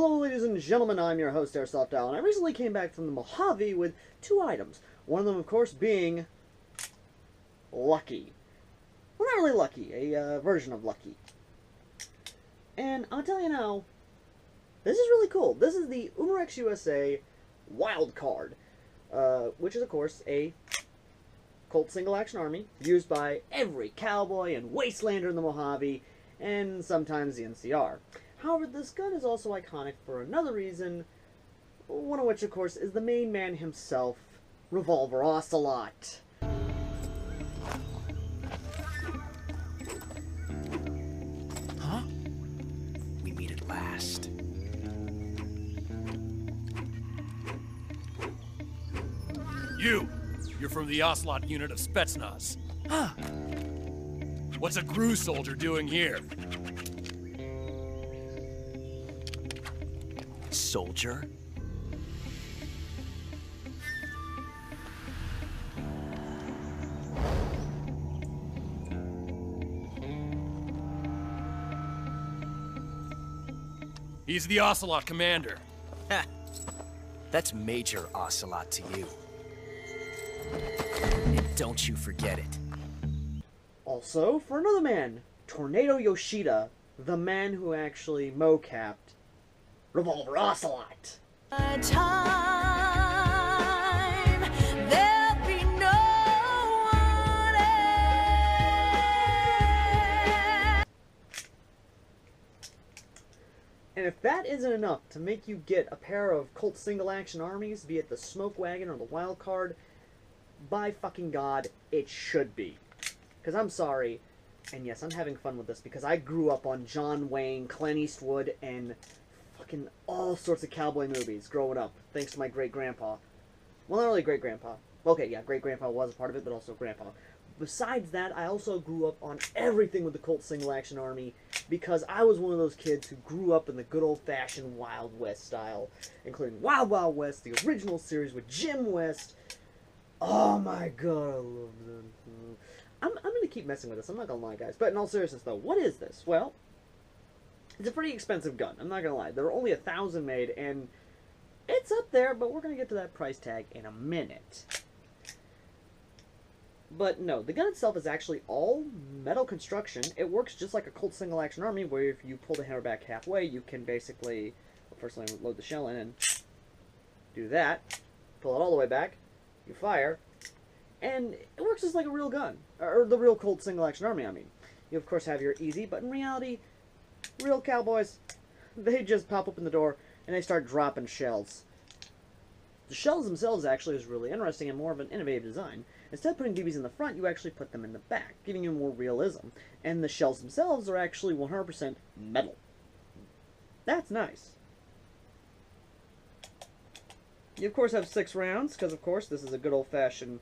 Hello ladies and gentlemen, I'm your host AirsoftAL, and I recently came back from the Mojave with two items. One of them, of course, being Lucky. Well, not really Lucky, a version of Lucky. And I'll tell you now, this is really cool. This is the Umarex USA Wild Card, which is, of course, a Colt single-action army used by every cowboy and wastelander in the Mojave, and sometimes the NCR. However, this gun is also iconic for another reason, one of which, of course, is the main man himself, Revolver Ocelot. Huh? We meet at last. You're from the Ocelot unit of Spetsnaz. Huh? What's a GRU soldier doing here? Soldier? He's the Ocelot commander. Ha! That's Major Ocelot to you. And don't you forget it. Also, for another man, Tornado Yoshida, the man who actually mocapped Revolver Ocelot. Time, there'll be no one else. And if that isn't enough to make you get a pair of Colt single-action armies, be it the Smoke Wagon or the Wild Card, by fucking God, it should be. Because I'm sorry, and yes, I'm having fun with this, because I grew up on John Wayne, Clint Eastwood, and fucking all sorts of cowboy movies growing up, thanks to my great-grandpa. Well, not really great-grandpa. Okay, yeah, great-grandpa was a part of it, but also grandpa. Besides that, I also grew up on everything with the Colt single-action army, because I was one of those kids who grew up in the good old-fashioned Wild West style, including Wild Wild West, the original series with Jim West. Oh my god, I love them. I'm going to keep messing with this, I'm not going to lie, guys. But in all seriousness, though, what is this? Well, it's a pretty expensive gun, I'm not going to lie. There are only 1,000 made, and it's up there, but we're going to get to that price tag in a minute. But no, the gun itself is actually all metal construction. It works just like a Colt single-action army, where if you pull the hammer back halfway, you can basically, well, first let me load the shell in and do that. Pull it all the way back, you fire, and it works just like a real gun. Or the real Colt single-action army, I mean. You, of course, have your easy, but in reality, real cowboys, they just pop open the door and they start dropping shells. The shells themselves actually is really interesting and more of an innovative design. Instead of putting BBs in the front, you actually put them in the back, giving you more realism. And the shells themselves are actually 100% metal. That's nice. You, of course, have 6 rounds, because, of course, this is a good old-fashioned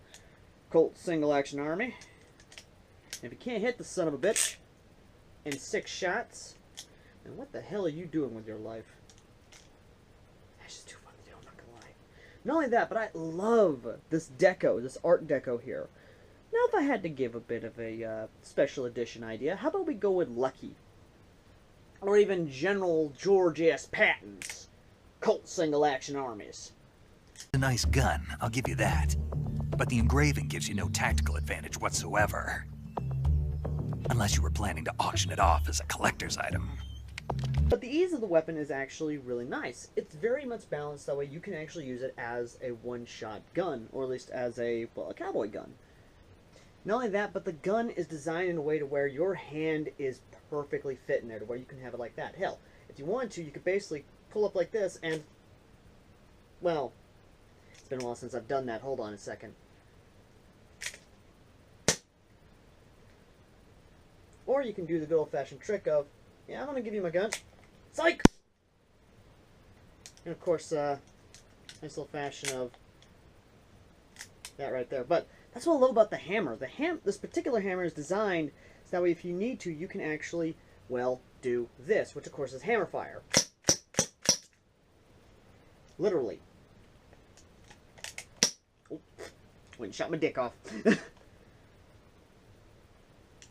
Colt single-action army. And if you can't hit the son of a bitch in 6 shots, then what the hell are you doing with your life? That's just too fun to do, I'm not gonna lie. Not only that, but I love this deco, this art deco here. Now, if I had to give a bit of a special edition idea, how about we go with Lucky? Or even General George S. Patton's Colt single-action armies. A nice gun, I'll give you that. But the engraving gives you no tactical advantage whatsoever. Unless you were planning to auction it off as a collector's item. But the ease of the weapon is actually really nice. It's very much balanced, that way you can actually use it as a one-shot gun, or at least as a, well, a cowboy gun. Not only that, but the gun is designed in a way to where your hand is perfectly fit in there, to where you can have it like that. Hell, if you wanted to, you could basically pull up like this and, well, it's been a while since I've done that. Hold on a second. Or you can do the good old-fashioned trick of, yeah, I'm going to give you my gun. Psych! And of course, nice little fashion of that right there. But that's what I love about the hammer. This particular hammer is designed so that way if you need to, you can actually, well, do this, which of course is hammer fire. Literally. Oh, went and shot my dick off.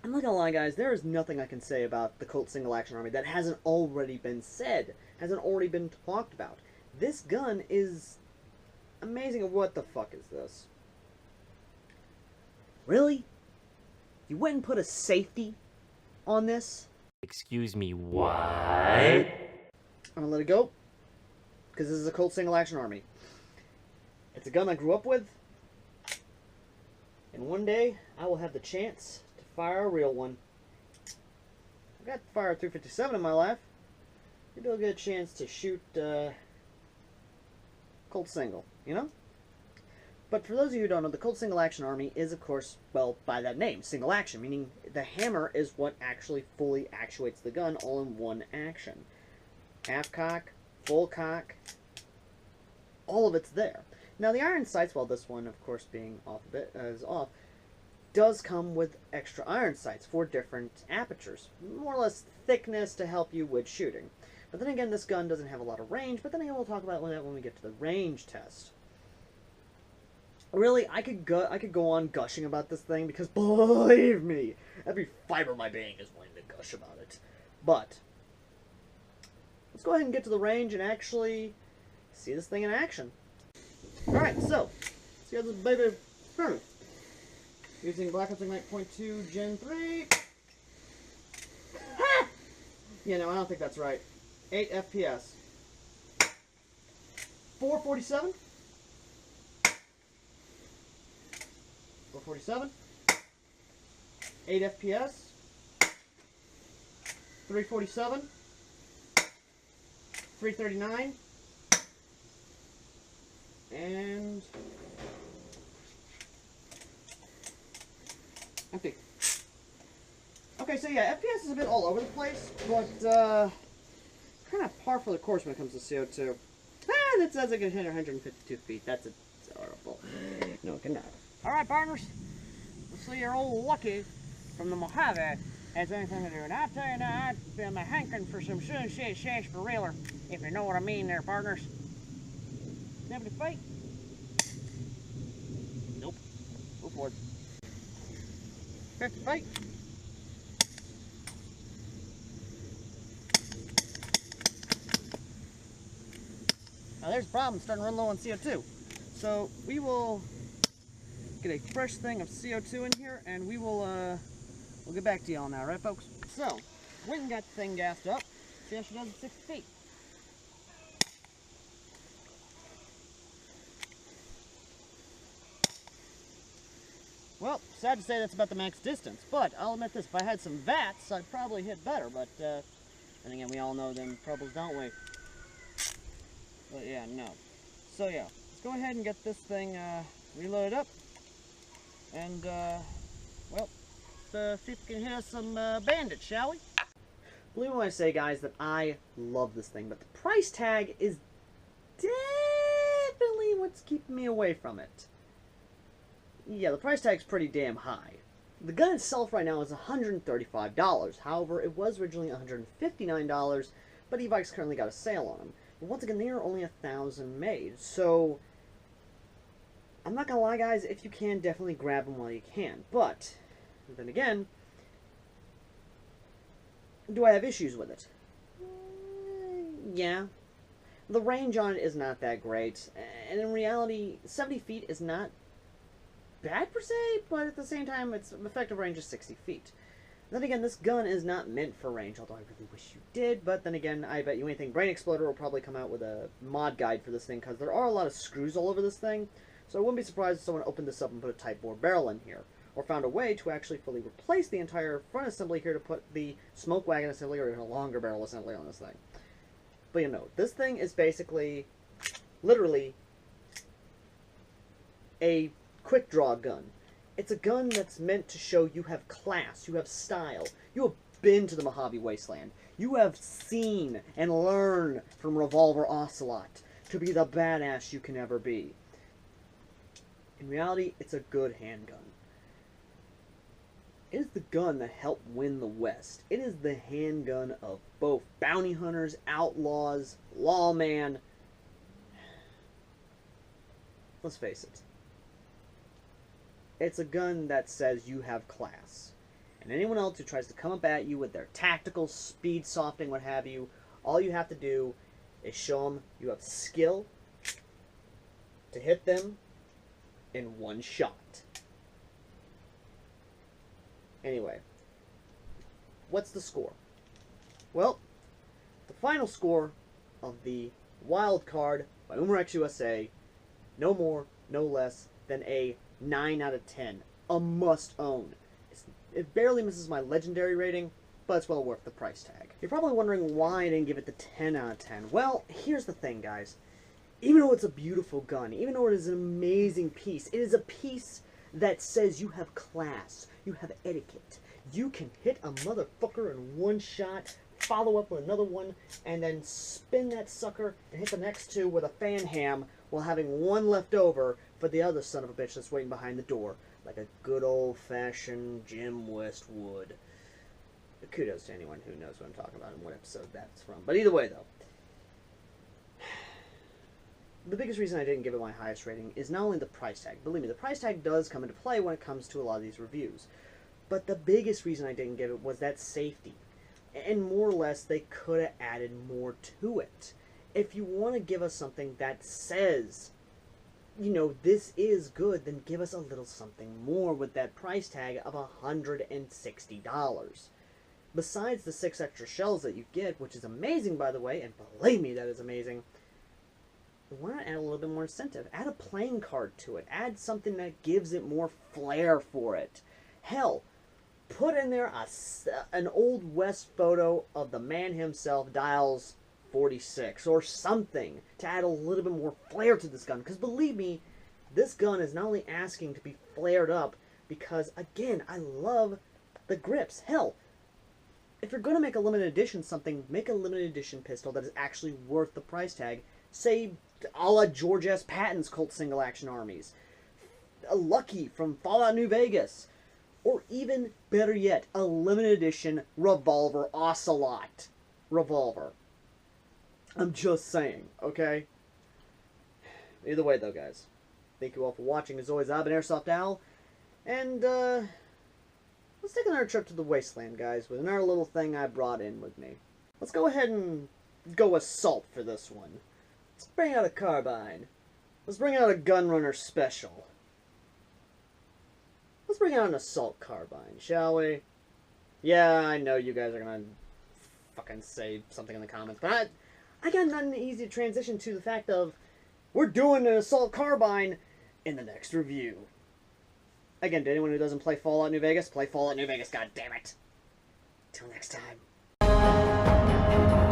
And not gonna lie, guys, there is nothing I can say about the Colt Single Action Army that hasn't already been said, hasn't already been talked about. This gun is amazing. What the fuck is this? Really? You went and put a safety on this? Excuse me, what? I'm gonna let it go, because this is a Colt Single Action Army. It's a gun I grew up with, and one day I will have the chance to fire a real one. I got to fire a 357 in my life. Maybe I'll get a chance to shoot Colt Single, you know? But for those of you who don't know, the Colt Single Action Army is, of course, well, by that name, single action, meaning the hammer is what actually fully actuates the gun all in one action. Half cock, full cock, all of it's there. Now the iron sights, while this one, of course, being off a bit, is off, does come with extra iron sights for different apertures. More or less thickness to help you with shooting. But then again, this gun doesn't have a lot of range, but then again, we'll talk about that when we get to the range test. Really, I could go on gushing about this thing, because believe me, every fiber of my being is wanting to gush about it. But let's go ahead and get to the range and actually see this thing in action. Alright, so, let's get this baby started. Using Black Ops Ignite .2 Gen 3. Ha! Yeah, no, I don't think that's right. 8 FPS. 447. 447. 8 FPS. 347. 339. And empty. Okay, so yeah, FPS is a bit all over the place, but kind of par for the course when it comes to CO2. Ah, that says I can hit 152 feet. That's horrible. No, it cannot. Alright, partners. Let's see your old Lucky from the Mojave has anything to do. And I tell you now, I've been hankering for some sunshade sarsaparilla, if you know what I mean there, partners. 70 feet? Nope. Go for it. 50 feet? Now there's the problem, starting to run low on CO2. So we will get a fresh thing of CO2 in here, and we will we'll get back to y'all now, right folks? So, went and got the thing gassed up. See how she does at 60 feet. Well, sad to say that's about the max distance, but I'll admit this, if I had some VATs, I'd probably hit better, but then again, we all know them troubles, don't we? But yeah, no. So yeah, let's go ahead and get this thing reloaded up, and well, let's see if we can hit us some bandits, shall we? Believe me when I say, guys, that I love this thing, but the price tag is definitely what's keeping me away from it. Yeah, the price tag's pretty damn high. The gun itself right now is $135. However, it was originally $159, but e-bike's currently got a sale on them. But once again, they are only 1,000 made, so I'm not gonna lie, guys, if you can, definitely grab them while you can. But then again, do I have issues with it? Yeah. The range on it is not that great, and in reality, 70 feet is not bad per se, but at the same time, its effective range is 60 feet. Then again, this gun is not meant for range, although I really wish you did, but then again, I bet you anything, Brain Exploder will probably come out with a mod guide for this thing, because there are a lot of screws all over this thing, so I wouldn't be surprised if someone opened this up and put a Type 4 barrel in here, or found a way to actually fully replace the entire front assembly here to put the smoke wagon assembly or even a longer barrel assembly on this thing. But you know, this thing is basically, literally, a quick draw gun. It's a gun that's meant to show you have class, you have style. You have been to the Mojave Wasteland. You have seen and learned from Revolver Ocelot to be the badass you can ever be. In reality, it's a good handgun. It is the gun that helped win the West. It is the handgun of both bounty hunters, outlaws, lawman. Let's face it. It's a gun that says you have class. And anyone else who tries to come up at you with their tactical speed softening, what have you, all you have to do is show them you have skill to hit them in one shot. Anyway, what's the score? Well, the final score of the wild card by Umarex USA, no more, no less than a 9 out of 10. A must-own. It barely misses my legendary rating, but it's well worth the price tag. You're probably wondering why I didn't give it the 10 out of 10. Well, here's the thing, guys. Even though it's a beautiful gun, even though it is an amazing piece, it is a piece that says you have class, you have etiquette. You can hit a motherfucker in one shot, follow up with another one, and then spin that sucker and hit the next two with a fan ham while having one left over for the other son of a bitch that's waiting behind the door, like a good old-fashioned Jim West would. Kudos to anyone who knows what I'm talking about and what episode that's from. But either way, though, the biggest reason I didn't give it my highest rating is not only the price tag. Believe me, the price tag does come into play when it comes to a lot of these reviews. But the biggest reason I didn't give it was that safety. And more or less, they could have added more to it. If you want to give us something that says, you know, this is good, then give us a little something more with that price tag of $160. Besides the 6 extra shells that you get, which is amazing, by the way, and believe me, that is amazing, why not add a little bit more incentive? Add a playing card to it. Add something that gives it more flair for it. Hell, put in there an Old West photo of the man himself, Dials 46, or something to add a little bit more flair to this gun. Because believe me, this gun is not only asking to be flared up, because, again, I love the grips. Hell, if you're going to make a limited edition something, make a limited edition pistol that is actually worth the price tag. Say, a la George S. Patton's Colt Single Action Armies, a Lucky from Fallout New Vegas, or even better yet, a limited edition Revolver Ocelot Revolver. I'm just saying, okay? Either way, though, guys, thank you all for watching. As always, I've been AirsoftAL, and let's take another trip to the wasteland, guys, with another little thing I brought in with me. Let's go ahead and go assault for this one. Let's bring out a carbine. Let's bring out a Gunrunner Special. Let's bring out an assault carbine, shall we? Yeah, I know you guys are gonna fucking say something in the comments, but I got nothing easy to transition to the fact of we're doing an assault carbine in the next review. Again, to anyone who doesn't play Fallout New Vegas, play Fallout New Vegas, goddammit. Till next time.